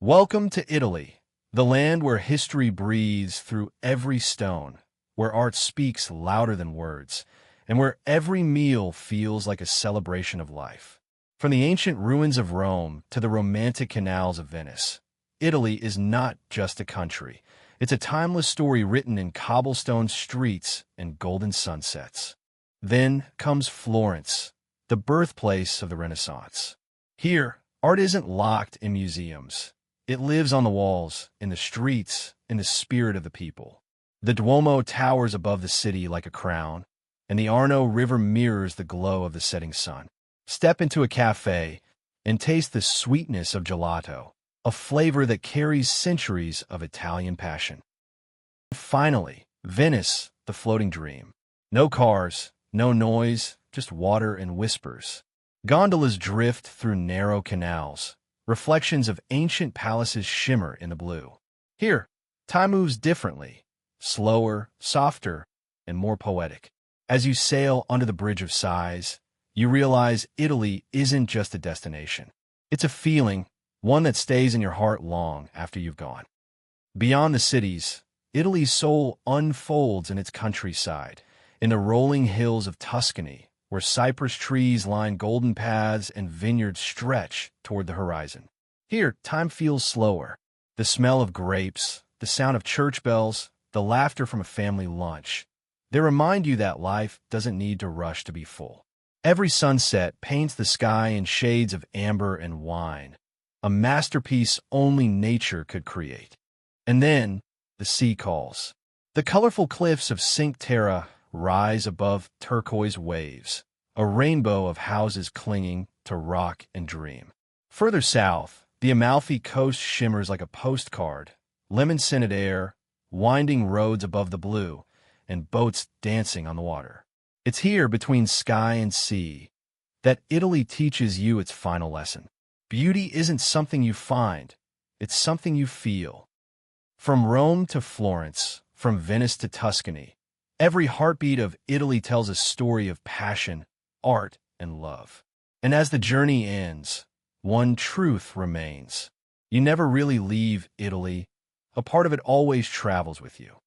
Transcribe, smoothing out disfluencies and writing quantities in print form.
Welcome to Italy, the land where history breathes through every stone, where art speaks louder than words, and where every meal feels like a celebration of life. From the ancient ruins of Rome to the romantic canals of Venice, Italy is not just a country. It's a timeless story written in cobblestone streets and golden sunsets. Then comes Florence, the birthplace of the Renaissance. Here, art isn't locked in museums. It lives on the walls, in the streets, in the spirit of the people. The Duomo towers above the city like a crown, and the Arno River mirrors the glow of the setting sun. Step into a cafe and taste the sweetness of gelato, a flavor that carries centuries of Italian passion. Finally, Venice, the floating dream. No cars, no noise, just water and whispers. Gondolas drift through narrow canals. Reflections of ancient palaces shimmer in the blue. Here, time moves differently, slower, softer, and more poetic. As you sail under the Bridge of Sighs, you realize Italy isn't just a destination. It's a feeling, one that stays in your heart long after you've gone. Beyond the cities, Italy's soul unfolds in its countryside, in the rolling hills of Tuscany, where cypress trees line golden paths and vineyards stretch toward the horizon. Here, time feels slower. The smell of grapes, the sound of church bells, the laughter from a family lunch. They remind you that life doesn't need to rush to be full. Every sunset paints the sky in shades of amber and wine, a masterpiece only nature could create. And then, the sea calls. The colorful cliffs of Cinque Terre rise above turquoise waves, a rainbow of houses clinging to rock and dream. Further south, the Amalfi Coast shimmers like a postcard, lemon-scented air, winding roads above the blue, and boats dancing on the water. It's here, between sky and sea, that Italy teaches you its final lesson. Beauty isn't something you find, it's something you feel. From Rome to Florence, from Venice to Tuscany, every heartbeat of Italy tells a story of passion, art, and love. And as the journey ends, one truth remains. You never really leave Italy. A part of it always travels with you.